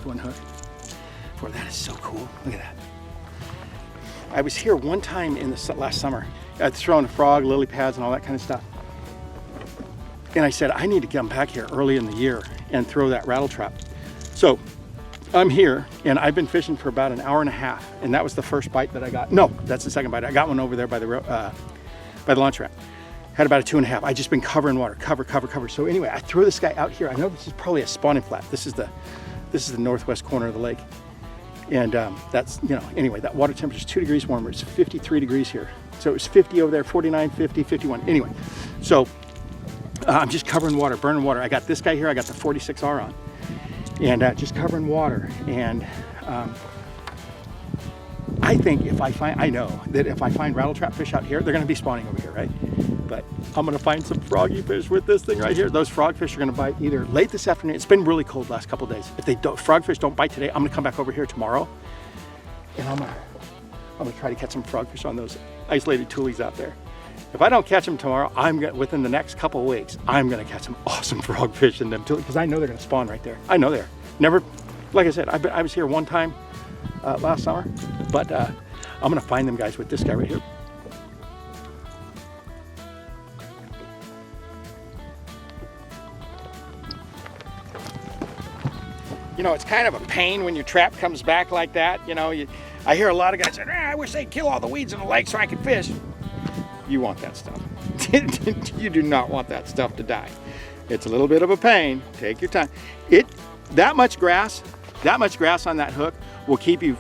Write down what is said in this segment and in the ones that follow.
with one hook. Boy, that is so cool. Look at that. I was here one time in the last summer. I was throwing a frog, lily pads, and all that kind of stuff. And I said, I need to come back here early in the year and throw that rattle trap. So I'm here, and I've been fishing for about an hour and a half, and that was the first bite that I got. No, that's the second bite. I got one over there by the launch ramp. Had about a 2.5. I just been covering water, cover. So anyway, I throw this guy out here. I know this is probably a spawning flat. This is the northwest corner of the lake. And that's, you know, anyway, that water temperature is 2 degrees warmer. It's 53 degrees here. So it was 50 over there, 49, 50, 51. Anyway, so I'm just covering water, burning water. I got this guy here. I got the 46R on. And just covering water. And I think I know that if I find rattle trap fish out here, they're going to be spawning over here, right? But I'm going to find some froggy fish with this thing right here. Those frogfish are going to bite either late this afternoon. It's been really cold the last couple of days. If frogfish don't bite today, I'm going to come back over here tomorrow, and I'm going to try to catch some frogfish on those isolated tulies out there. If I don't catch them tomorrow, within the next couple of weeks, I'm going to catch some awesome frogfish in them tulies, because I know they're going to spawn right there. I know they're. Never, like I said, I was here one time last summer, but I'm going to find them guys with this guy right here. You know, it's kind of a pain when your trap comes back like that. You know, I hear a lot of guys say, I wish they'd kill all the weeds in the lake so I could fish. You want that stuff. You do not want that stuff to die. It's a little bit of a pain. Take your time. That much grass on that hook will keep you,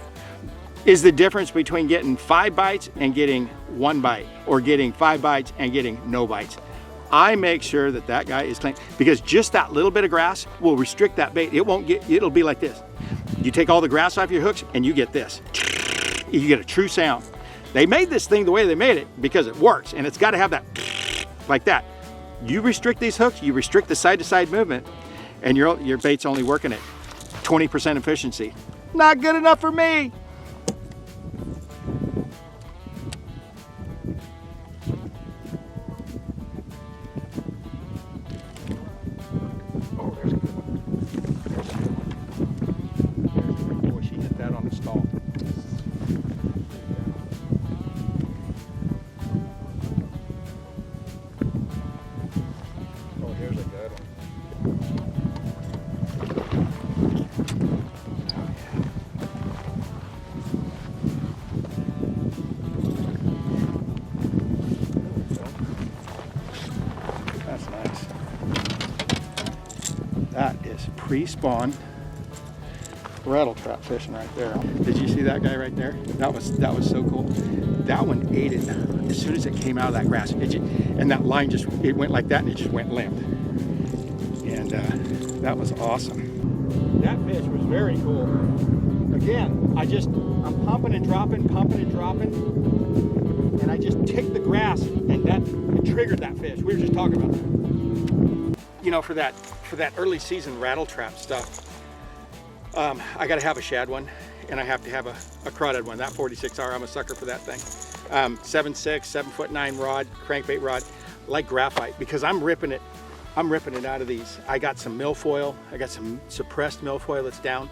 is the difference between getting 5 bites and getting 1 bite, or getting 5 bites and getting no bites. I make sure that guy is clean, because just that little bit of grass will restrict that bait. It'll be like this. You take all the grass off your hooks and you get this. You get a true sound. They made this thing the way they made it because it works, and it's got to have that like that. You restrict these hooks, you restrict the side-to-side movement, and your bait's only working at 20% efficiency. Not good enough for me. That is pre-spawn rattle trap fishing right there. Did you see that guy right there? That was so cool. That one ate it as soon as it came out of that grass. And that line it went like that, and it just went limp. And that was awesome. That fish was very cool. Again, I'm pumping and dropping, and I just take the grass, and it triggered that fish. We were just talking about that. You know, for that early season rattle trap stuff, I got to have a shad one, and I have to have a crawdad one. That 46R, I'm a sucker for that thing. 7.6, 7'9" rod, crankbait rod, like graphite, because I'm ripping it out of these. I got some milfoil. I got some suppressed milfoil that's down.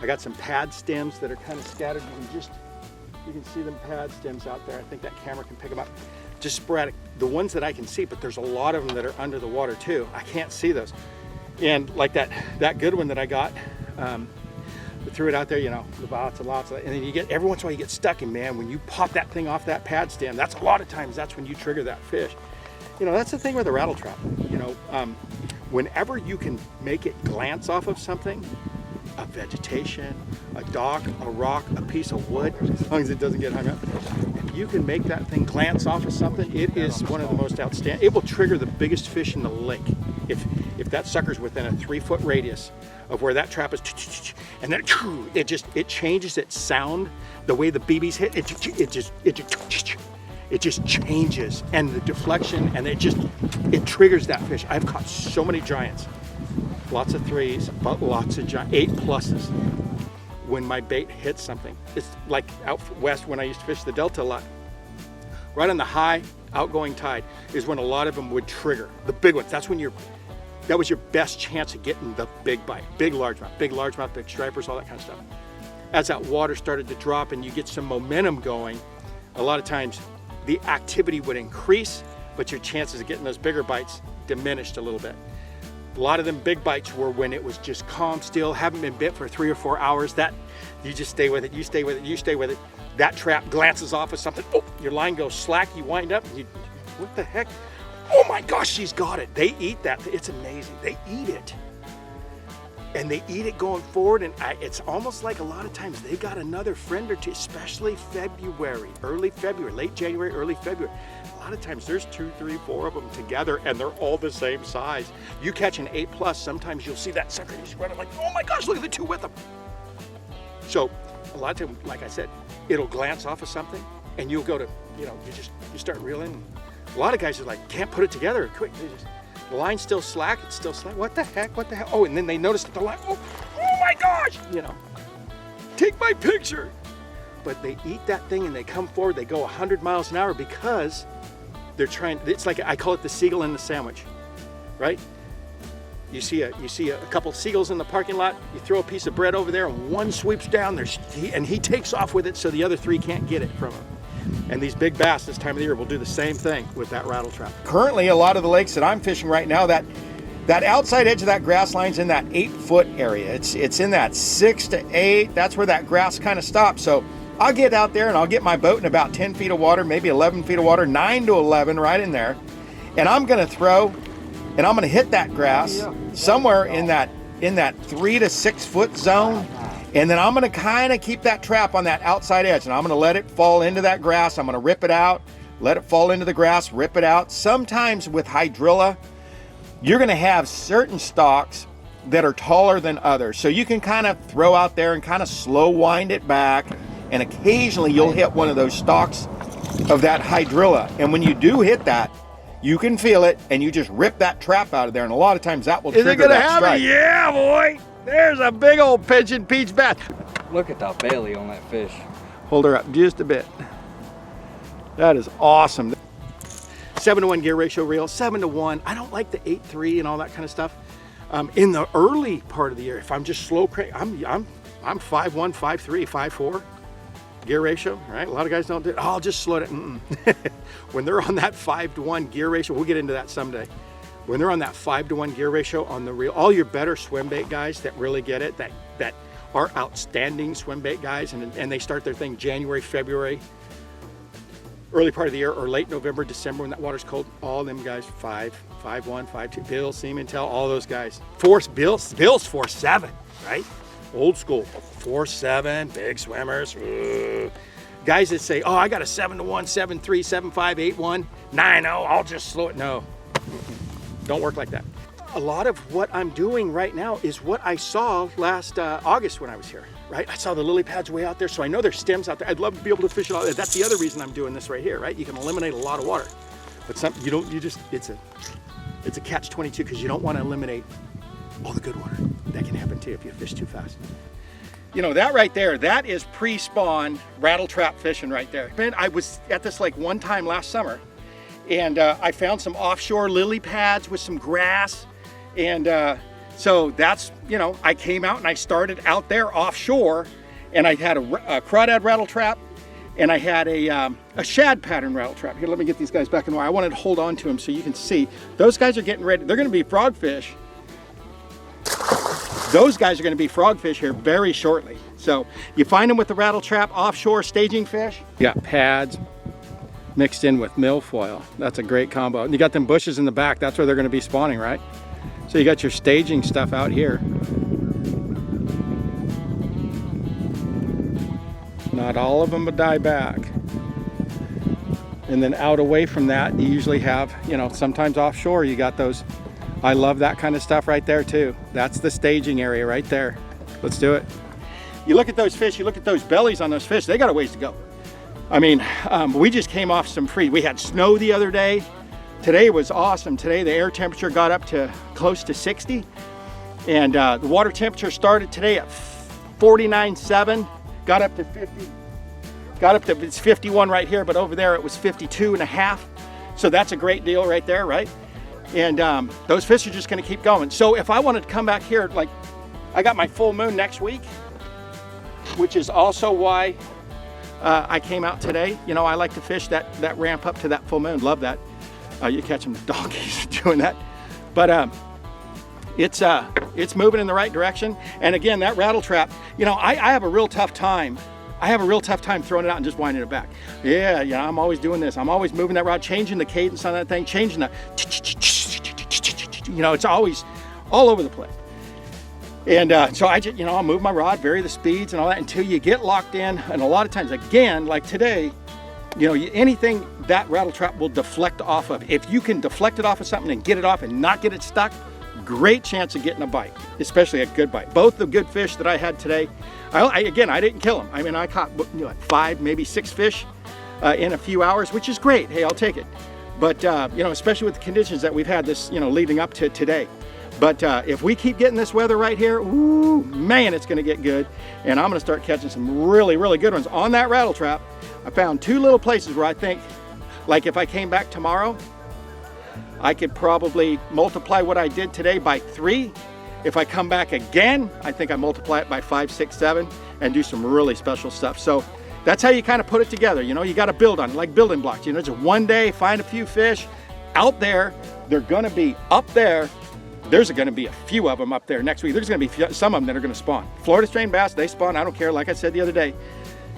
I got some pad stems that are kind of scattered. You can see them pad stems out there. I think that camera can pick them up. Just sporadic, the ones that I can see, but there's a lot of them that are under the water too. I can't see those. And like that good one that I got, threw it out there, you know, lots and then you get, every once in a while you get stuck, and man, when you pop that thing off that pad stem, that's a lot of times, that's when you trigger that fish. You know, that's the thing with a rattle trap. You know, whenever you can make it glance off of something, a vegetation, a dock, a rock, a piece of wood, as long as it doesn't get hung up, if you can make that thing glance off of something, it is one of the most outstanding. It will trigger the biggest fish in the lake. If that sucker's within a 3-foot radius of where that trap is, and then it changes its sound, the way the BBs hit, it just changes, and the deflection, and it triggers that fish. I've caught so many giants, lots of 3s, but lots of 8 pluses. When my bait hits something, it's like out west when I used to fish the Delta a lot. Right on the high outgoing tide is when a lot of them would trigger, the big ones. That's when that was your best chance of getting the big bite, big largemouth, big stripers, all that kind of stuff. As that water started to drop and you get some momentum going, a lot of times the activity would increase, but your chances of getting those bigger bites diminished a little bit. A lot of them big bites were when it was just calm, still, haven't been bit for 3 or 4 hours. That you just stay with it, you stay with it, you stay with it. That trap glances off of something, oh, your line goes slack, you wind up, and you, what the heck? Oh my gosh, she's got it. They eat that, it's amazing. They eat it. And they eat it going forward, and it's almost like a lot of times they got another friend or two, especially February, early February, late January, early February. A lot of times there's 2, 3, 4 of them together, and they're all the same size. You catch an 8+, sometimes you'll see that sucker, you run like, oh my gosh, look at the 2 with them. So a lot of times, like I said, it'll glance off of something, and you'll go to, you start reeling. A lot of guys are like, can't put it together quick. The line's still slack, it's still slack. What the heck, what the hell? Oh, and then they notice that the line, oh my gosh, take my picture. But they eat that thing and they come forward, they go 100 miles an hour because they're trying, it's like, I call it the seagull in the sandwich, right? You see a couple of seagulls in the parking lot, you throw a piece of bread over there and one sweeps down, and he takes off with it so the other 3 can't get it from him. And these big bass this time of the year will do the same thing with that rattle trap. Currently, a lot of the lakes that I'm fishing right now, that outside edge of that grass line's in that 8-foot area. It's in that 6 to 8. That's where that grass kind of stops. So I'll get out there and I'll get my boat in about 10 feet of water, maybe 11 feet of water, 9 to 11 right in there. And I'm gonna throw, and I'm gonna hit that grass somewhere in that 3 to 6 foot zone. And then I'm gonna kind of keep that trap on that outside edge, and I'm gonna let it fall into that grass. I'm gonna rip it out, let it fall into the grass, rip it out. Sometimes with hydrilla, you're gonna have certain stalks that are taller than others. So you can kind of throw out there and kind of slow wind it back, and occasionally you'll hit one of those stalks of that hydrilla. And when you do hit that, you can feel it, and you just rip that trap out of there, and a lot of times that will trigger that strike. Yeah, boy! There's a big old pigeon peach bass. Look at the belly on that fish. Hold her up just a bit. That is awesome. 7-to-1 gear ratio reel, 7-to-1. I don't like the 8-3 and all that kind of stuff. In the early part of the year, if I'm just slow crank, I'm 5-1, 5-3, 5-4 gear ratio, right? A lot of guys don't do it. Oh, I'll just slow it. When they're on that 5-to-1 gear ratio, we'll get into that someday. When they're on that 5-to-1 gear ratio on the reel, all your better swim bait guys that really get it, that are outstanding swim bait guys, and they start their thing January, February, early part of the year, or late November, December when that water's cold, all them guys 5-1, 5-2, Bill, Seaman, Tell, all those guys. Bill's 4-7, right? Old school, 4-7, big swimmers. Guys that say, oh, I got a 7-to-1, 7-3, 7-5, 8-1, 9-0, I'll just slow it. No. Don't work like that. A lot of what I'm doing right now is what I saw last August when I was here, right? I saw the lily pads way out there, so I know there's stems out there. I'd love to be able to fish it all. That's the other reason I'm doing this right here, right? You can eliminate a lot of water, but it's a catch-22 because you don't want to eliminate all the good water. That can happen too if you fish too fast. That right there, that is pre-spawn rattle trap fishing right there. I was at this lake one time last summer, and I found some offshore lily pads with some grass. And so that's, I came out and I started out there offshore, and I had a crawdad rattle trap, and I had a shad pattern rattle trap. Here, let me get these guys back in the water. I wanted to hold on to them so you can see. Those guys are getting ready. They're gonna be frogfish. Those guys are gonna be frogfish here very shortly. So you find them with the rattle trap, offshore staging fish. You got pads mixed in with milfoil. That's a great combo. And you got them bushes in the back. That's where they're gonna be spawning, right? So you got your staging stuff out here. Not all of them will die back. And then out away from that, you usually have, sometimes offshore, you got those. I love that kind of stuff right there too. That's the staging area right there. Let's do it. You look at those fish, you look at those bellies on those fish, they got a ways to go. I mean, we just came off some freeze. We had snow the other day. Today was awesome. Today the air temperature got up to close to 60. And the water temperature started today at 49.7, got up to 50. It's 51 right here, but over there it was 52.5. So that's a great deal right there, right? And those fish are just gonna keep going. So if I wanted to come back here, like I got my full moon next week, which is also why I came out today. You know, I like to fish that ramp up to that full moon. Love that. You catch them donkeys doing that. But it's moving in the right direction. And again, that rattle trap, you know, I have a real tough time. I have a real tough time throwing it out and just winding it back. Yeah, I'm always doing this. I'm always moving that rod, changing the cadence on that thing, changing the, you know, it's always all over the place. And so I just, you know, I'll move my rod, vary the speeds and all that until you get locked in. And a lot of times, again, like today, you know, anything that rattle trap will deflect off of. If you can deflect it off of something and get it off and not get it stuck, great chance of getting a bite, especially a good bite. Both the good fish that I had today, again, I didn't kill them. I mean, I caught, you know, 5, maybe 6 fish in a few hours, which is great. Hey, I'll take it. But, you know, especially with the conditions that we've had this, you know, leading up to today. But if we keep getting this weather right here, ooh, man, it's gonna get good. And I'm gonna start catching some really, really good ones. On that rattle trap, I found 2 little places where I think, like if I came back tomorrow, I could probably multiply what I did today by 3. If I come back again, I think I multiply it by 5, 6, 7 and do some really special stuff. So that's how you kind of put it together. You know, you got to build on it, like building blocks. You know, just one day, find a few fish out there. They're going to be up there. There's going to be a few of them up there next week. There's going to be some of them that are going to spawn. Florida strain bass, they spawn. I don't care. Like I said the other day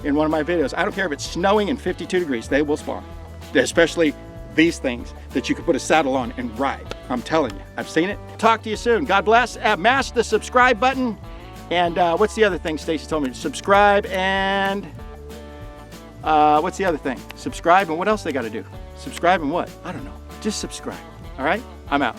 in one of my videos, I don't care if it's snowing and 52 degrees, they will spawn. Especially these things that you can put a saddle on and ride. I'm telling you, I've seen it. Talk to you soon. God bless. Mash the subscribe button. And what's the other thing Stacy told me? Subscribe and what's the other thing? Subscribe and what else they got to do? Subscribe and what? I don't know. Just subscribe. All right? I'm out.